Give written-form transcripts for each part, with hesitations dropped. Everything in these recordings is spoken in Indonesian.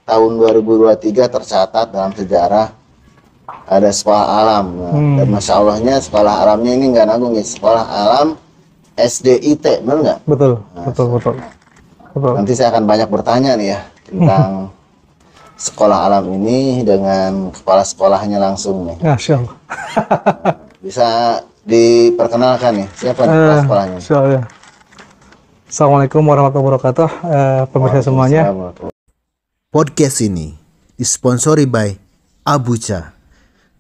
tahun 2023 tercatat dalam sejarah ada sekolah alam. Dan Masya Allahnya sekolah alamnya ini nggak nanggung ya, sekolah alam SDIT, benar nggak? Betul, Nah, betul. Nanti saya akan banyak bertanya nih ya tentang sekolah alam ini dengan kepala sekolahnya langsung nih. Masya Allah. Bisa diperkenalkan nih, siapa nih kepala sekolahnya? Assalamualaikum warahmatullahi wabarakatuh, pemirsa semuanya. Podcast ini disponsori by Abucha,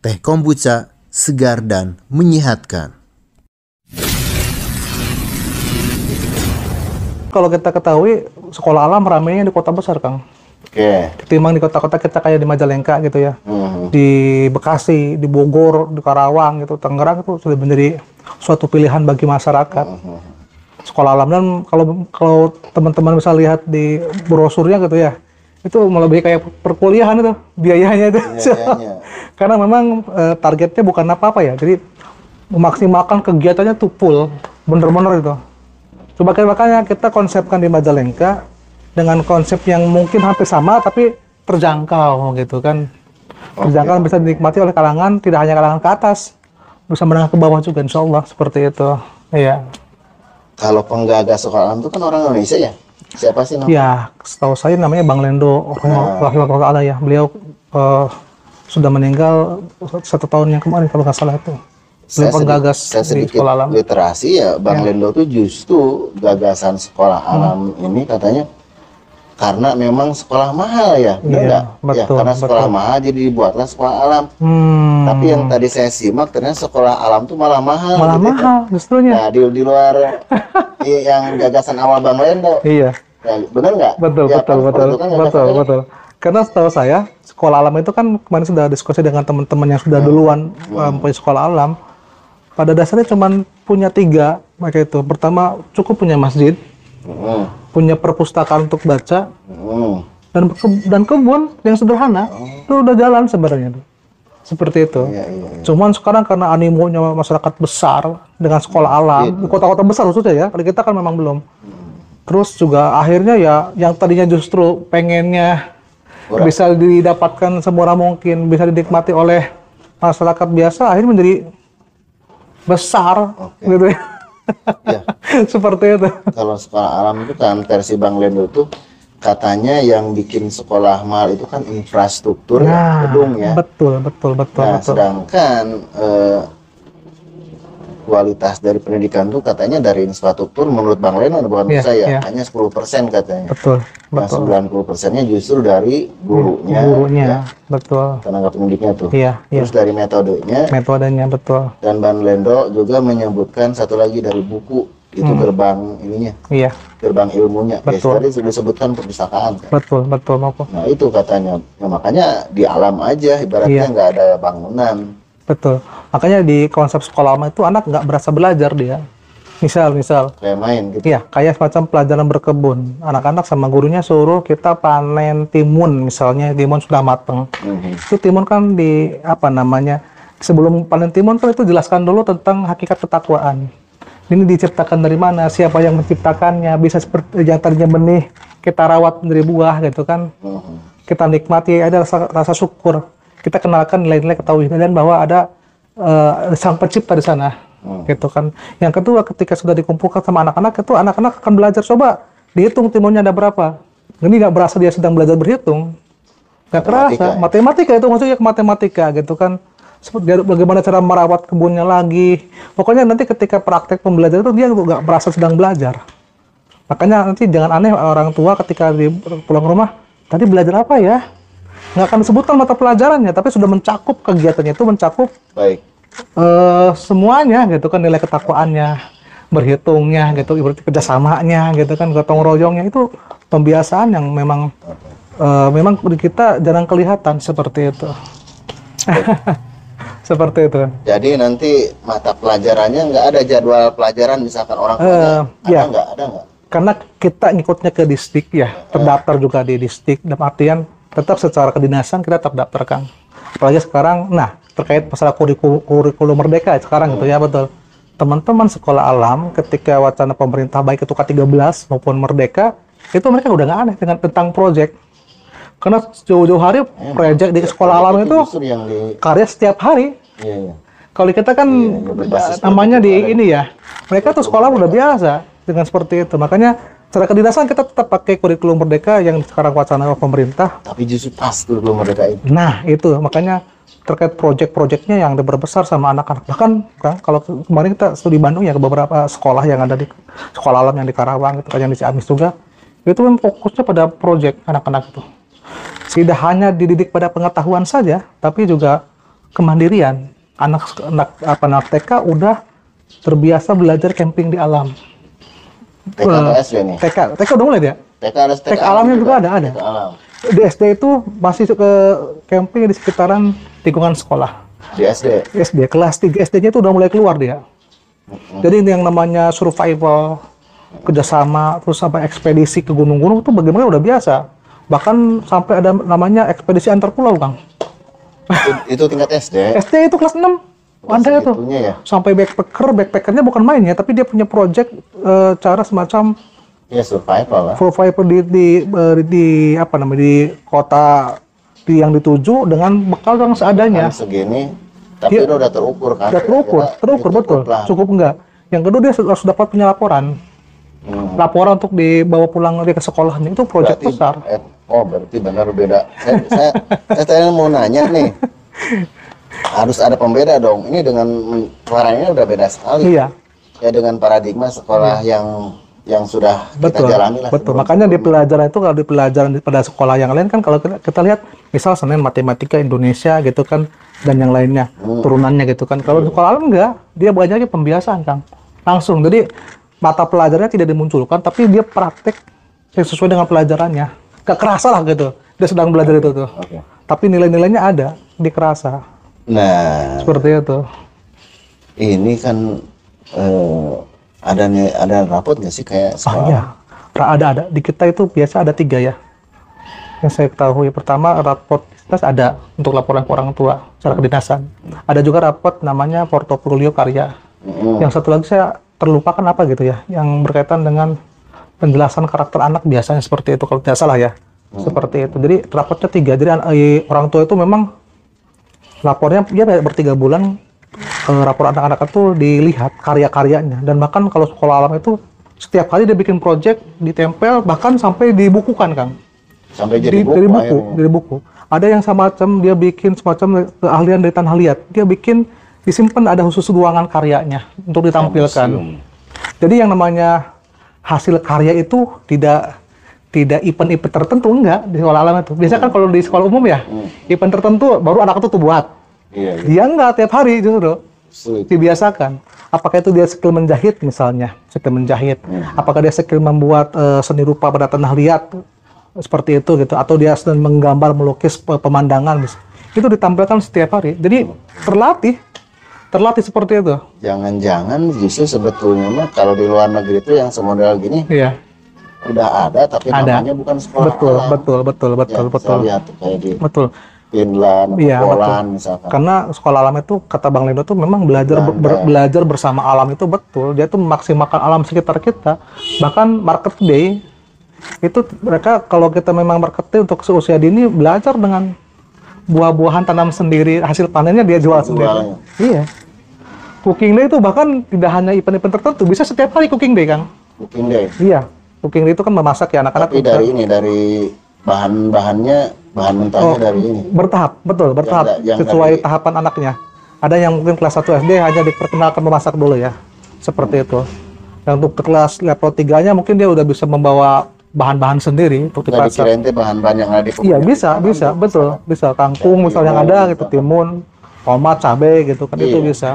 teh kombucha segar dan menyehatkan. Kalau kita ketahui, sekolah alam ramainya di kota besar, Kang. Oke. Ketimbang di kota-kota kita kayak di Majalengka gitu ya, di Bekasi, di Bogor, di Karawang gitu, Tangerang itu sudah menjadi suatu pilihan bagi masyarakat. Sekolah alam, dan kalau teman-teman bisa lihat di brosurnya gitu ya, itu lebih kayak perkuliahan itu biayanya itu. Karena memang targetnya bukan apa-apa ya, jadi memaksimalkan kegiatannya tuh full, bener-bener itu. Coba makanya kita konsepkan di Majalengka dengan konsep yang mungkin hampir sama tapi terjangkau gitu kan. Terjangkau bisa dinikmati oleh kalangan, tidak hanya kalangan ke atas, bisa menengah ke bawah juga, insya Allah seperti itu. Iya. Kalau penggagas sekolah alam itu kan orang Indonesia ya? Siapa sih namanya? Ya, setahu saya namanya Bang Lendo, rahimahullah ya. Beliau sudah meninggal 1 tahun yang kemarin kalau nggak salah itu. Saya penggagas di sedikit sekolah alam. Literasi ya, Bang Lendo tuh justru gagasan sekolah alam ini katanya karena memang sekolah mahal ya, benar nggak? Ya, karena sekolah mahal jadi dibuatlah sekolah alam. Tapi yang tadi saya simak ternyata sekolah alam tuh malah mahal. Malah gitu mahal ya? Justrunya. Nah, di luar yang gagasan awal Bang Lendo. Iya. Ya, benar nggak? Betul, ya, betul. Karena setahu saya sekolah alam itu kan kemarin sudah diskusi dengan teman-teman yang sudah duluan punya sekolah alam. Pada dasarnya cuma punya 3 mereka itu. Pertama, cukup punya masjid, punya perpustakaan untuk baca, dan kebun yang sederhana. Itu udah jalan sebenarnya. Seperti itu. Cuman sekarang karena animonya masyarakat besar dengan sekolah alam, kota-kota besar khususnya ya, kalau kita kan memang belum. Terus juga akhirnya ya yang tadinya justru pengennya bisa didapatkan semurah mungkin, bisa dinikmati oleh masyarakat biasa, akhirnya menjadi besar gitu ya. Seperti itu. Kalau sekolah alam itu kan versi Bang Lendo itu katanya yang bikin sekolah mahal itu kan infrastruktur ya, gedung ya. Betul. Sedangkan kualitas dari pendidikan itu katanya dari infrastruktur menurut Bang Lendo, bukan saya, hanya 10% katanya. Betul. 90%-nya justru dari gurunya. Ya. Betul. Tenaga pendidiknya tuh. Terus dari metodenya. Betul. Dan Bang Lendo juga menyebutkan satu lagi dari buku, itu gerbang ininya. Gerbang ilmunya. Betul. Tadi sudah disebutkan perpustakaan. Kan? Betul. Nah, itu katanya. Ya, makanya di alam aja, ibaratnya nggak ada bangunan. Betul. Makanya di konsep sekolah alam itu anak nggak berasa belajar dia. Misal. Kayak main gitu. Iya, kayak semacam pelajaran berkebun. Anak-anak sama gurunya suruh kita panen timun, misalnya timun sudah mateng. Itu timun kan sebelum panen timun kan itu jelaskan dulu tentang hakikat ketakwaan. Ini diciptakan dari mana, siapa yang menciptakannya, bisa seperti yang tadinya benih kita rawat menjadi buah gitu kan. Kita nikmati, ada rasa syukur. Kita kenalkan nilai-nilai ketauhidan bahwa ada sang pencipta di sana, gitu kan. Yang kedua, ketika sudah dikumpulkan sama anak-anak, itu anak-anak akan belajar, coba dihitung timunnya ada berapa. Ini nggak berasa dia sedang belajar berhitung, nggak kerasa. Matematika itu maksudnya matematika, gitu kan. Bagaimana cara merawat kebunnya lagi. Pokoknya nanti ketika praktek pembelajaran itu dia nggak merasa sedang belajar. Makanya nanti jangan aneh orang tua ketika pulang rumah, tadi belajar apa ya? Nggak akan disebutkan mata pelajarannya, tapi sudah mencakup kegiatannya itu, mencakup semuanya gitu kan, nilai ketakwaannya, berhitungnya gitu, berarti kerjasamanya gitu kan, gotong royongnya, itu pembiasaan yang memang kita jarang kelihatan seperti itu. Seperti itu. Jadi nanti mata pelajarannya nggak ada jadwal pelajaran misalkan orang ada nggak? Karena kita ngikutnya ke distrik ya, terdaftar juga di distrik, dalam artian tetap secara kedinasan kita terdaftarkan. Apalagi sekarang, terkait masalah kurikulum merdeka sekarang gitu ya, betul. Teman-teman sekolah alam ketika wacana pemerintah baik itu K13 maupun merdeka, itu mereka udah nggak aneh dengan tentang proyek. Karena jauh-jauh hari proyek di sekolah alam itu justru yang di karya setiap hari. iya, iya. Kalau kita kan berbasis namanya di prototipe ini ya, mereka tuh sekolah udah biasa dengan seperti itu. Makanya secara kedinasan kita tetap pakai kurikulum merdeka yang sekarang wacana pemerintah. Tapi justru pas tuh belum merdeka itu. Nah itu makanya terkait proyek-proyeknya yang besar sama anak-anak. Bahkan kan, kalau kemarin kita studi Bandung ya ke beberapa sekolah yang ada di sekolah alam yang di Karawang itu kan yang di Ciamis juga, itu kan fokusnya pada proyek anak-anak itu. Tidak hanya dididik pada pengetahuan saja, tapi juga kemandirian. Anak TK udah terbiasa belajar camping di alam. TK atau SD nih? TK udah mulai dia. TK ada TK alamnya juga ada. TK alam. Di SD itu masih ke camping di sekitaran lingkungan sekolah. Di SD. SD kelas 3 SD-nya itu udah mulai keluar dia. Jadi yang namanya survival, kerjasama, terus sampai ekspedisi ke gunung-gunung itu bagaimana udah biasa. Bahkan sampai ada namanya ekspedisi antar pulau, Kang. Itu tingkat SD. SD itu kelas 6. Ada itu. Segitunya ya. Sampai backpackernya bukan main ya, tapi dia punya project cara semacam Ya survival lah. survival di apa namanya di kota yang dituju dengan bekal yang seadanya. Kan segini, tapi Iya. itu udah terukur kan? Udah terukur betul. lah. Cukup enggak? Yang kedua dia harus dapat punya laporan. Laporan untuk dibawa pulang dia ke sekolahnya itu proyek Berarti, besar. berarti benar beda. Saya tadi mau nanya nih, harus ada pembeda dong. Ini dengan suaranya udah beda sekali. Iya. Ya dengan paradigma sekolah yang sudah Betul, kita jalani lah. betul. sebelum- Makanya di pelajaran itu kalau di pelajaran pada sekolah yang lain kan kalau kita lihat misal Senin matematika Indonesia gitu kan dan yang lainnya turunannya gitu kan. Kalau di sekolah alam enggak, dia belajarnya pembiasaan, Kang. Langsung. Jadi mata pelajarannya tidak dimunculkan tapi dia praktek yang sesuai dengan pelajarannya. Gak kerasa lah gitu. Dia sedang belajar itu tuh. Oke. Tapi nilai-nilainya ada, dikerasa. Nah, Seperti itu. ini kan ada rapot nggak sih kayak sekolah? Iya. Ada. Di kita itu biasa ada 3 ya. Yang saya ketahui pertama raport ada untuk laporan ke orang tua secara kedinasan. Ada juga raport namanya portofolio karya. Yang satu lagi saya terlupakan apa gitu ya, yang berkaitan dengan penjelasan karakter anak biasanya seperti itu kalau tidak salah ya. Seperti itu. Jadi raportnya 3. Jadi orang tua itu memang lapornya dia ber3 bulan rapor anak-anak itu dilihat karya-karyanya dan bahkan kalau sekolah alam itu setiap kali dia bikin project ditempel bahkan sampai dibukukan, Kang. Sampai jadi buku, Dari buku, akhirnya. dari buku. Ada yang semacam dia bikin semacam keahlian dari tanah liat. Dia bikin disimpan ada khusus ruangan karyanya untuk ditampilkan. Museum. Jadi yang namanya hasil karya itu tidak event-event tertentu enggak di sekolah alam itu. Biasanya kan kalau di sekolah umum ya, event tertentu baru anak itu tuh buat. Iya, iya. Dia enggak tiap hari justru. Sulit. Dibiasakan. Apakah itu dia skill menjahit misalnya, skill menjahit. Apakah dia skill membuat seni rupa pada tanah liat seperti itu gitu, atau dia sedang menggambar melukis pemandangan itu ditampilkan setiap hari. Jadi terlatih seperti itu. Jangan-jangan justru sebetulnya mah kalau di luar negeri itu yang semodel gini Iya. udah ada tapi Ada. namanya bukan sekolah Betul, alam. betul. Yang saya lihat tuh kayak di Betul. Finland, Iya, Poland misalkan. Karena sekolah alam itu kata Bang Lindo tuh memang belajar bersama alam itu betul. Dia tuh memaksimalkan alam sekitar kita. Bahkan market day itu mereka kalau kita memang market day untuk seusia dini belajar dengan buah-buahan tanam sendiri, hasil panennya dia jual sendiri. Jualnya. Iya. Cooking day itu bahkan tidak hanya event-event tertentu, bisa setiap hari cooking day, Kang. Cooking day. Iya. Cooking day itu kan memasak ya anak-anak. Tapi dari bahan-bahannya, bahan mentahnya dari ini. Bertahap, betul, bertahap yang sesuai dari- tahapan anaknya. Ada yang mungkin kelas 1 SD hanya diperkenalkan memasak dulu ya. Seperti itu. Yang untuk kelas level 3-nya mungkin dia udah bisa membawa bahan-bahan sendiri untuk Nggak dipasak. dikirain teh bahan-bahan yang ada di Iya, kebun. bisa, betul. Bisa kangkung misalnya yang ada gitu, timun, tomat, cabai gitu kan itu Iya. bisa.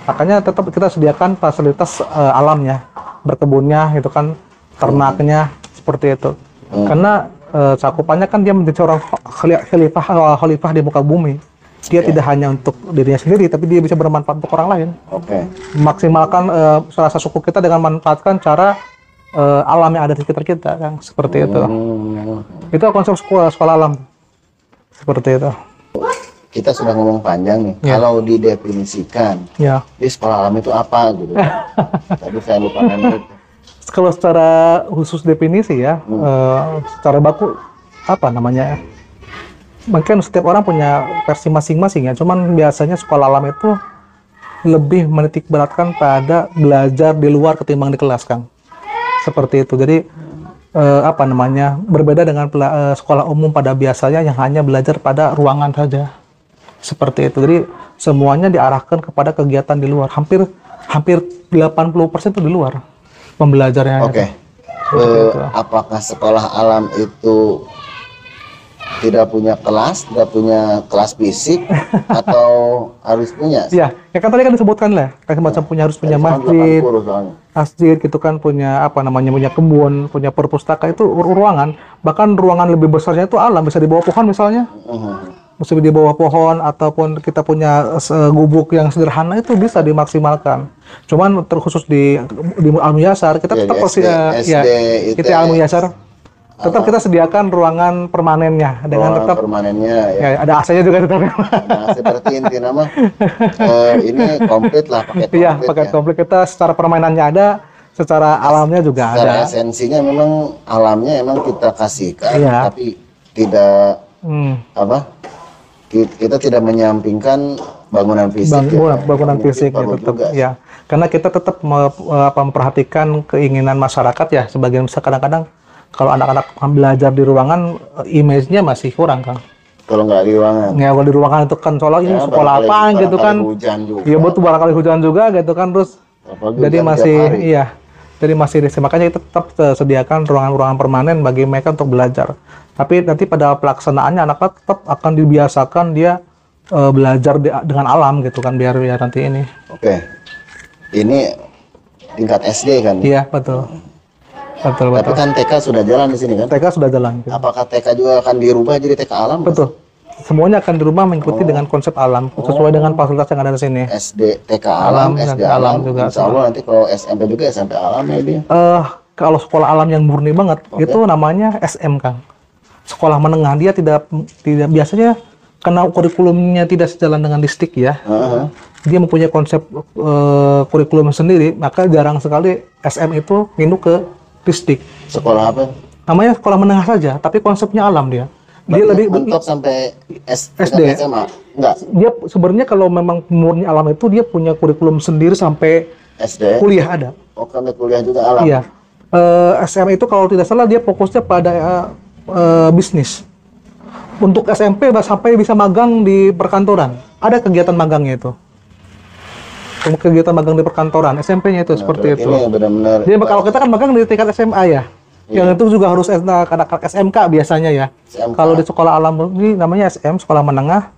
Makanya tetap kita sediakan fasilitas alamnya, berkebunnya itu kan, ternaknya seperti itu. Karena cakupannya kan dia menjadi seorang khalifah di muka bumi. Dia tidak hanya untuk dirinya sendiri, tapi dia bisa bermanfaat untuk orang lain. Oke. Memaksimalkan rasa suku kita dengan memanfaatkan cara alam yang ada di sekitar kita, Kang. Seperti itu. Itu konsep sekolah alam. Seperti itu. Kita sudah ngomong panjang nih. Ya. Kalau didefinisikan, Ya. di sekolah alam itu apa gitu? Tadi saya lupa nanya. Kalau secara khusus definisi ya, secara baku apa namanya? mungkin setiap orang punya versi masing-masing ya. Cuman biasanya sekolah alam itu lebih menitik beratkan pada belajar di luar ketimbang di kelas, Kang. Seperti itu. Jadi berbeda dengan sekolah umum pada biasanya yang hanya belajar pada ruangan saja. Seperti itu. Jadi semuanya diarahkan kepada kegiatan di luar. Hampir 80% itu di luar pembelajarannya. Oke. Apakah sekolah alam itu tidak punya kelas fisik atau harus punya? Iya, ya kan tadi kan disebutkan lah, kayak semacam harus punya masjid gitu kan, punya punya kebun, punya perpustakaan, itu ruangan. Bahkan ruangan lebih besarnya itu alam, bisa di bawah pohon misalnya. Bisa di bawah pohon, ataupun kita punya gubuk yang sederhana, itu bisa dimaksimalkan. Cuman terkhusus di Al Muyassar kita tetap kita Al Muyassar tetap kita sediakan ruangan permanennya dengan tetap permanennya ya. Ada AC-nya juga tetap. Nah, seperti inti nama ini komplit lah, paket komplit. Iya, paket komplit. Kita secara permainannya ada, secara alamnya juga secara ada. esensinya memang alamnya emang kita kasihkan, Iya. tapi tidak kita tidak menyampingkan bangunan fisik. Bangunan fisik perlu tetap juga. ya. Karena kita tetap memperhatikan keinginan masyarakat ya. Sebagian besar kadang-kadang kalau anak-anak belajar di ruangan, image-nya masih kurang, Kang. Kalau nggak di ruangan. Ya, kalau di ruangan itu kan seolah ini sekolah apa gitu kan. Hujan juga. Iya betul, barangkali hujan juga gitu kan, terus Apalagi jadi hujan masih tiap hari. jadi masih risiko. Makanya kita tetap sediakan ruangan-ruangan permanen bagi mereka untuk belajar. Tapi nanti pada pelaksanaannya anak tetap akan dibiasakan dia belajar dengan alam gitu kan, biar nanti ini. Oke. Ini tingkat SD kan? Iya, betul. Tapi kan TK sudah jalan di sini kan? TK sudah jalan. Gitu. Apakah TK juga akan dirubah jadi TK alam? Betul. Semuanya akan dirubah mengikuti dengan konsep alam, sesuai dengan fasilitas yang ada di sini. SD TK alam, SD alam juga. Insya Allah nanti kalau SMP juga SMP alam ya dia. Kalau sekolah alam yang murni banget, itu namanya SM, Kang. Sekolah menengah, dia tidak biasanya karena kurikulumnya tidak sejalan dengan distrik ya. Dia mempunyai konsep kurikulum sendiri, maka jarang sekali SM itu pindah ke distrik. Sekolah apa? Namanya sekolah menengah saja, tapi konsepnya alam dia. Dia lebih mentok sampai SD. SMA? Enggak. Dia sebenarnya kalau memang murni alam itu dia punya kurikulum sendiri sampai SD. kuliah ada. Oh, sampai kuliah juga alam. Iya. SM itu kalau tidak salah dia fokusnya pada bisnis. Untuk SMP sampai bisa magang di perkantoran. Ada kegiatan magangnya itu. Kegiatan magang di perkantoran, SMP-nya itu seperti itu. Ini benar-benar. Jadi kalau kita kan magang di tingkat SMA ya. Yang itu juga harus anak-anak SMK biasanya ya. Kalau di sekolah alam ini namanya SM, sekolah menengah,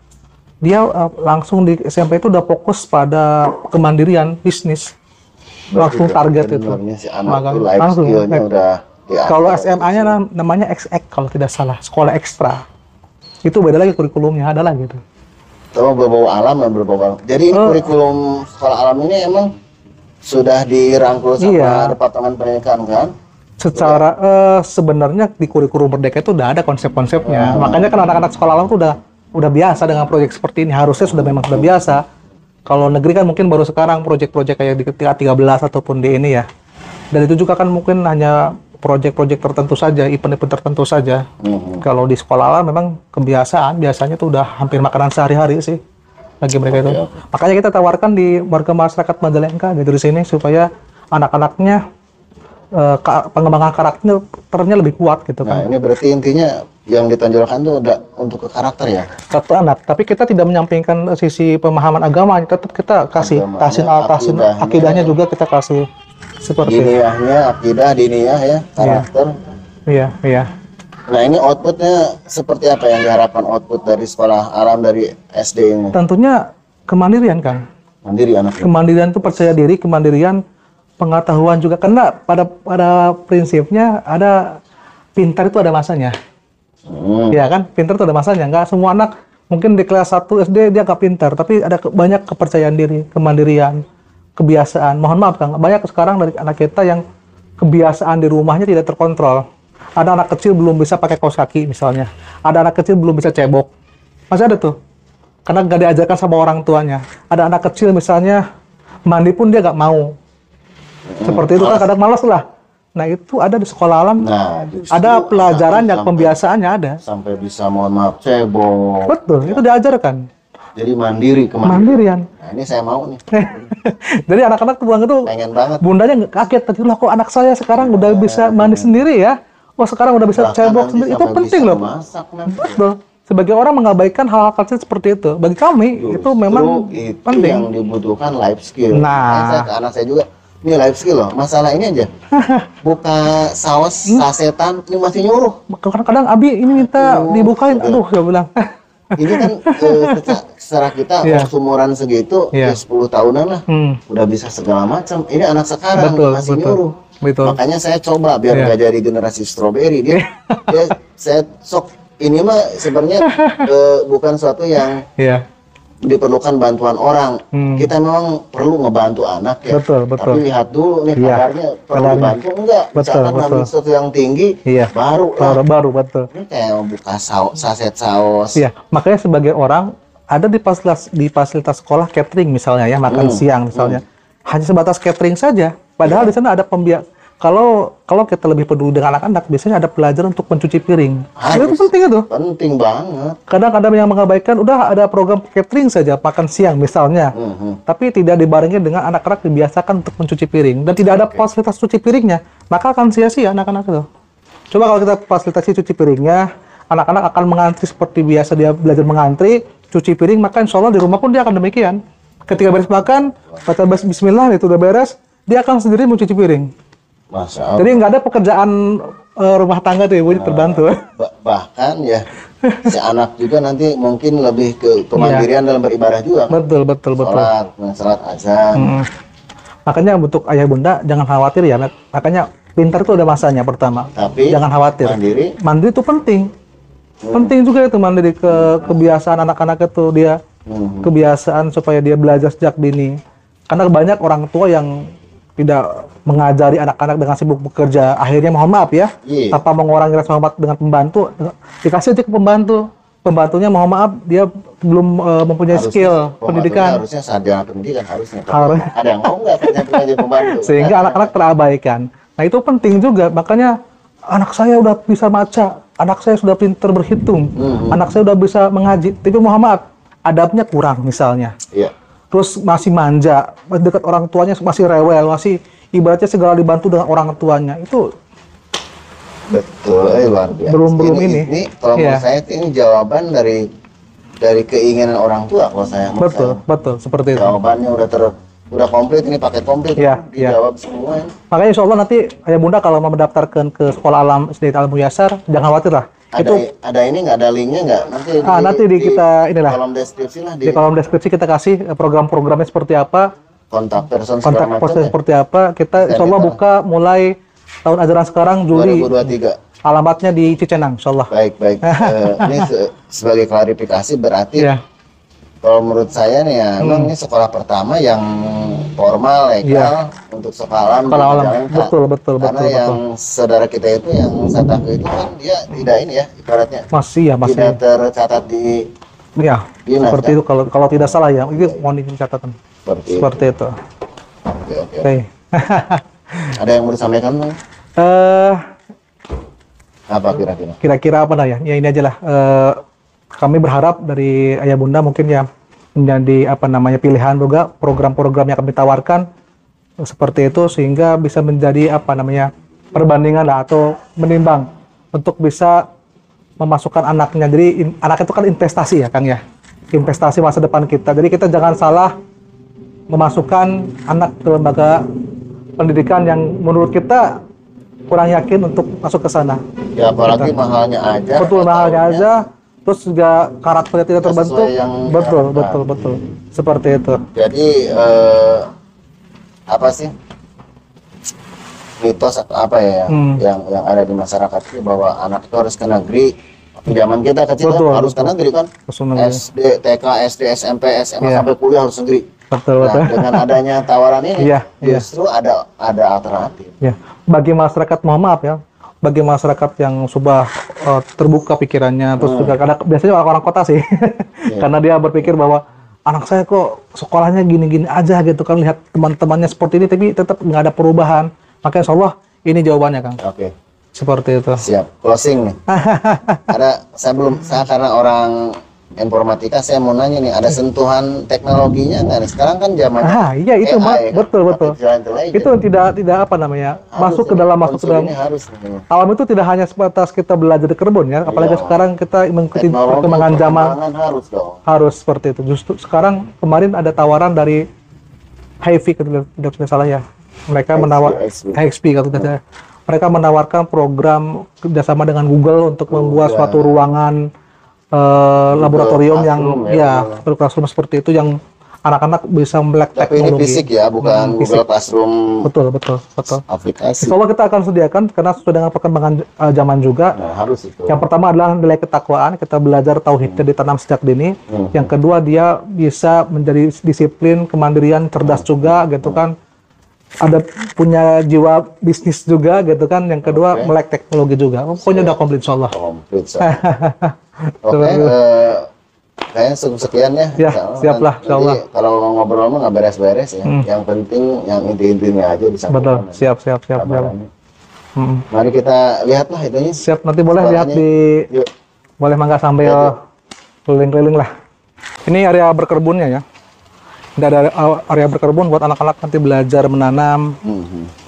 dia langsung di SMP itu udah fokus pada kemandirian bisnis. Langsung target itu. Si anak itu life langsung. skill-nya udah diatur. Kalau SMA-nya namanya XX kalau tidak salah, sekolah ekstra. Itu beda lagi kurikulumnya, ada lagi tuh. Tahu berbau alam dan berbau alam. Jadi kurikulum sekolah alam ini emang sudah dirangkul sama Departemen Pendidikan kan? Secara sebenarnya di kurikulum Merdeka itu udah ada konsep-konsepnya. Makanya kan anak-anak sekolah alam tuh udah biasa dengan proyek seperti ini. Harusnya sudah biasa. Kalau negeri kan mungkin baru sekarang proyek-proyek kayak di tingkat 13 ataupun di ini ya. Dan itu juga kan mungkin hanya proyek-proyek tertentu saja, event-event tertentu saja. Kalau di sekolah alam memang kebiasaan, biasanya tuh udah hampir makanan sehari-hari sih bagi mereka itu. Makanya kita tawarkan di warga masyarakat Majalengka gitu di sini supaya anak-anaknya pengembangan karakternya lebih kuat gitu kan. Nah, ini berarti intinya yang ditonjolkan itu udah untuk ke karakter ya? Karakter anak, tapi kita tidak menyampingkan sisi pemahaman agama, tetap kita kasih akidahnya juga kita kasih. Seperti diniyahnya, akidah, diniyah ya, karakter. Iya. Nah, ini outputnya seperti apa yang diharapkan output dari sekolah alam dari SD ini? Tentunya kemandirian, Kang. Mandiri anaknya. Kemandirian itu percaya diri, kemandirian pengetahuan juga. Karena pada prinsipnya ada pintar itu ada masanya. Iya kan? Pintar itu ada masanya. Nggak semua anak mungkin di kelas 1 SD dia nggak pintar, tapi ada banyak kepercayaan diri, kemandirian, kebiasaan. Mohon maaf Kang, banyak sekarang dari anak kita yang kebiasaan di rumahnya tidak terkontrol. Ada anak kecil belum bisa pakai kaos kaki misalnya. Ada anak kecil belum bisa cebok. Masih ada tuh. Karena nggak diajarkan sama orang tuanya. Ada anak kecil misalnya mandi pun dia nggak mau. Seperti itu kan kadang malas lah. Nah itu ada di sekolah alam, Nah, justru ada pelajaran anaknya yang pembiasaannya ada. sampai bisa mohon maaf cebong. Betul, itu diajarkan. Jadi mandiri kemana? Mandirian. Nah, ini saya mau nih. Jadi anak-anak pulang itu Pengen banget. bundanya nggak kaget tadi lah kok anak saya sekarang udah bisa mandi sendiri ya. Wah sekarang udah bisa Bahkan cebok nanti sendiri. Itu sampai penting bisa loh. masak nanti. Betul. Sebagai orang mengabaikan hal-hal kecil seperti itu. Bagi kami itu Justru memang itu penting. yang dibutuhkan life skill. Nah. Makanya saya ke anak saya juga, ini life skill loh. Masalah ini aja. Buka saus sasetan, ini masih nyuruh. Kadang-kadang Abi ini minta dibukain. Aduh, saya bilang. Ini kan secara kita Iya. umuran segitu, Iya. ya 10 tahunan lah, Hmm. udah bisa segala macam. Ini anak sekarang Betul, masih betul. nyuruh. Betul. Makanya saya coba biar Iya. nggak jadi generasi strawberry. Saya sok ini mah sebenarnya bukan suatu yang Iya. diperlukan bantuan orang. Kita memang perlu ngebantu anak ya. Betul, betul. Tapi lihat dulu nih Iya, kadarnya perlu kadarnya. dibantu enggak? Betul, Misalkan betul. ngambil sesuatu yang tinggi, Iya. baru lah. Baru betul. Ini kayak buka saset saus. Iya, makanya sebagai orang ada di fasilitas sekolah catering misalnya ya, makan siang misalnya. Hanya sebatas catering saja. Padahal di sana ada kalau kita lebih peduli dengan anak-anak, biasanya ada pelajaran untuk mencuci piring. Itu penting itu. Penting banget. Kadang-kadang yang mengabaikan udah ada program catering saja makan siang misalnya. Tapi tidak dibarengi dengan anak-anak dibiasakan untuk mencuci piring dan tidak ada fasilitas cuci piringnya, maka akan sia-sia anak-anak itu. Coba kalau kita fasilitasi cuci piringnya, anak-anak akan mengantri seperti biasa dia belajar mengantri, cuci piring, maka insya Allah di rumah pun dia akan demikian. Ketika beres makan, baca bismillah, itu udah beres, dia akan sendiri mencuci piring. Masya Allah. Jadi nggak ada pekerjaan rumah tangga tuh ibu terbantu. Bahkan ya si anak juga nanti mungkin lebih ke kemandirian dalam beribadah juga. Betul, betul, betul. Sholat azan. Makanya untuk ayah bunda jangan khawatir ya. Makanya pintar itu ada masanya pertama. Tapi Jangan khawatir. Mandiri itu penting. Penting juga itu mandiri kebiasaan anak-anak itu dia kebiasaan supaya dia belajar sejak dini. Karena banyak orang tua yang tidak mengajari anak-anak dengan sibuk bekerja, akhirnya mohon maaf ya, tanpa mengurangi rasa hormat dengan pembantu, dikasih aja ke pembantu. Pembantunya mohon maaf dia belum mempunyai skill pendidikan. Harusnya sarjana pendidikan harusnya. Harus. Ada yang mau nggak kerja jadi pembantu? Sehingga anak-anak terabaikan. Nah itu penting juga, makanya anak saya udah bisa baca, anak saya sudah pintar berhitung, anak saya udah bisa mengaji, tapi mohon maaf, adabnya kurang misalnya. Iya. Terus masih manja, dekat orang tuanya masih rewel, masih ibaratnya segala dibantu dengan orang tuanya. Itu Betul, luar biasa. Belum ini. Ini kalau menurut saya ini jawaban dari keinginan orang tua kalau saya. betul, seperti itu. Jawabannya udah komplit, ini paket komplit. Iya, dijawab semua. Makanya insya Allah nanti ayah bunda kalau mau mendaftarkan ke sekolah alam SD Al Muyasar, jangan khawatir lah. Ada ini nggak, ada linknya nggak? Nanti di kita inilah. Kolom deskripsi lah, Di kolom deskripsi kita kasih program-programnya seperti apa, kontak person kontak person seperti apa. Kita insya Allah buka mulai tahun ajaran sekarang Juli. 2023. Alamatnya di Cicenang, insya Allah. Baik. Ini sebagai klarifikasi berarti kalau menurut saya nih ya, memang ini sekolah pertama yang formal, legal untuk sekolah alam. Betul. Karena yang saudara kita itu yang Sataku itu kan dia tidak ini ya, ibaratnya Masih tidak tercatat di dinas, seperti kan? itu kalau tidak salah ya. Itu mohon izin catatan. Seperti itu. Oke. Ada yang mau disampaikan Bang? Apa kira-kira? Kira-kira apa ya? Ya ini aja lah. Kami berharap dari ayah bunda mungkin ya menjadi pilihan juga program-program yang kami tawarkan seperti itu sehingga bisa menjadi perbandingan lah atau menimbang untuk bisa memasukkan anaknya. Jadi anak itu kan investasi ya Kang ya, investasi masa depan kita. Jadi kita jangan salah memasukkan anak ke lembaga pendidikan yang menurut kita kurang yakin untuk masuk ke sana. Ya apalagi mahalnya aja. Betul, mahalnya aja. Terus juga karakternya tidak terbentuk. Betul. Seperti itu. Jadi apa sih mitos atau apa ya yang ada di masyarakat itu bahwa anak itu harus ke negeri. Zaman kita kecil harus ke negeri kan. SD, TK, SD, SMP, SMA sampai kuliah harus negeri. Betul. Dengan adanya tawaran ini justru ada alternatif. Ya. Bagi masyarakat mohon maaf ya. Bagi masyarakat yang sudah terbuka pikirannya, terus juga biasanya orang-orang kota sih, karena dia berpikir bahwa anak saya kok sekolahnya gini-gini aja gitu kan, lihat teman-temannya seperti ini, tapi tetap nggak ada perubahan. Makanya insya Allah Ini jawabannya, Kang. Oke. Seperti itu. Siap. Closing nih. Saya karena orang informatika, saya mau nanya nih, ada sentuhan teknologinya nggak nih? Sekarang kan zaman Iya itu AI, betul. artificial Itu tidak apa namanya, masuk ke dalam. Ini harus nih. Alam itu tidak hanya sebatas kita belajar di kebun ya, apalagi sekarang kita mengikuti perkembangan zaman. Harus dong. Harus seperti itu. Justru sekarang kemarin ada tawaran dari HiFi, kalau tidak salah ya. Mereka HXP kalau tidak salah. Mereka menawarkan program kerjasama dengan Google untuk membuat suatu ruangan laboratorium yang classroom seperti itu, yang anak-anak bisa melek teknologi. Tapi ini fisik ya, bukan Google Classroom. Betul. Aplikasi. Insya Allah kita akan sediakan karena sesuai dengan perkembangan zaman juga. Nah, harus itu. Yang pertama adalah nilai ketakwaan, kita belajar tauhidnya ditanam sejak dini. Yang kedua, dia bisa menjadi disiplin, kemandirian, cerdas juga gitu kan. Ada punya jiwa bisnis juga gitu kan. Yang kedua, melek teknologi juga. Pokoknya udah komplit insya Allah. Oke, kayaknya sekian ya. Ya, siaplah insya Allah. Kalau ngobrol mah nggak beres-beres ya. Yang penting yang inti-intinya aja disampaikan. Betul, siap. Mari kita lihatlah itunya. Siap, nanti boleh lihat Yuk. boleh mangga sambil keliling-keliling lah. Ini area berkebunnya ya. Ini ada area berkebun buat anak-anak nanti belajar menanam,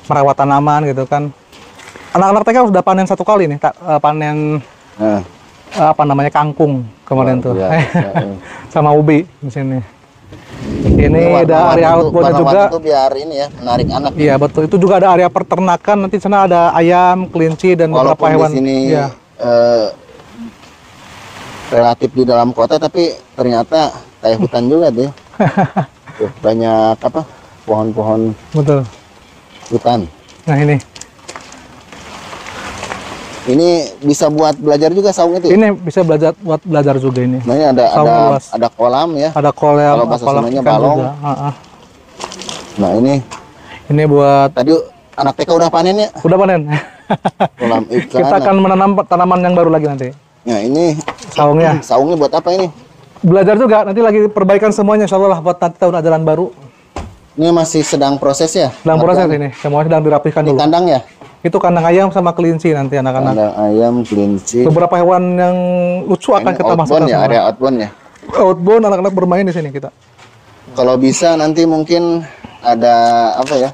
merawat tanaman gitu kan. Anak-anak TK sudah panen satu kali nih, panen apa namanya, kangkung kemarin tuh. Sama ubi di sini. Ini ada area outboundnya juga. Itu biar ini ya, menarik anak. Iya betul. Itu juga ada area peternakan. Nanti sana ada ayam, kelinci dan beberapa hewan. Walaupun di sini relatif di dalam kota, tapi ternyata kayak hutan juga tuh. Tuh, banyak apa? Pohon-pohon. Betul. Hutan. Nah ini. Ini bisa buat belajar juga saung itu. Ini bisa buat belajar juga ini. Nah, ini ada kolam ya. Ada kolam. Kalau bahasa Sundanya balong. Nah, ini buat tadi anak TK udah panen ya? Udah panen. Kolam ikan. Kita akan menanam tanaman yang baru lagi nanti. Nah, ini saungnya. Saungnya buat apa ini? Belajar juga. Nanti lagi perbaikan semuanya insya Allah buat nanti tahun ajaran baru. Ini masih sedang proses ya? Sedang proses ini. Semuanya sedang dirapihkan dulu. Kandang ya? Itu kandang ayam sama kelinci nanti anak-anak. Kandang ayam, kelinci. Beberapa hewan yang lucu akan kita masukkan. Ya, area outbound ya? Outbound, anak-anak bermain di sini kita. Kalau bisa nanti mungkin ada apa ya?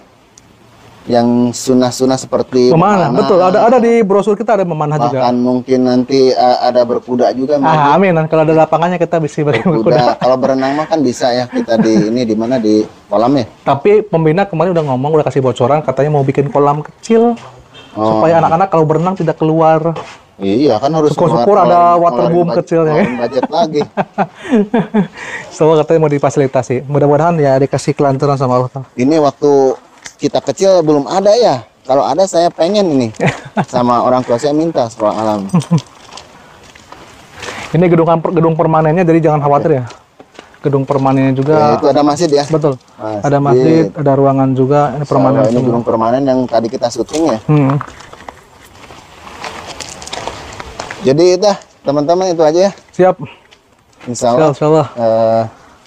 Yang sunah-sunah seperti memanah. Betul, ada di brosur kita ada memanah juga. Bahkan mungkin nanti ada berkuda juga. Amin. Kalau ada lapangannya kita bisa berkuda. Kalau berenang mah kan bisa ya, kita di mana di kolam ya. Tapi pembina kemarin udah ngomong, udah kasih bocoran, katanya mau bikin kolam kecil supaya anak-anak kalau berenang tidak keluar. Iya kan harus. Syukur-syukur ada waterboom kecilnya. Budget lagi. Semua katanya mau difasilitasi. Mudah-mudahan ya dikasih kelancaran sama Allah. Ini waktu kita kecil belum ada ya. Kalau ada saya pengen ini. Sama orang tua saya minta sekolah alam. Ini gedung permanennya, jadi jangan khawatir ya. Gedung permanennya juga. Ya, itu ada masjid ya? Betul. Ada masjid, ada ruangan juga. Ini permanen. Ini gedung permanen yang tadi kita syuting ya. Jadi itu teman-teman itu aja ya. Siap. Insya Allah.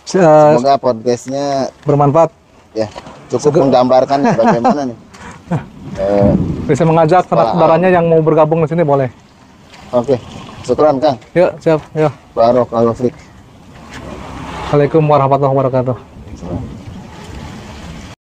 Semoga podcastnya bermanfaat. Ya. Cukup menggambarkan bagaimana nih. Bisa mengajak saudara-saudaranya yang mau bergabung di sini boleh. Oke. Syukran Kang. Yuk, siap. Yuk. Barakallahu fiik. Waalaikumsalam warahmatullahi wabarakatuh.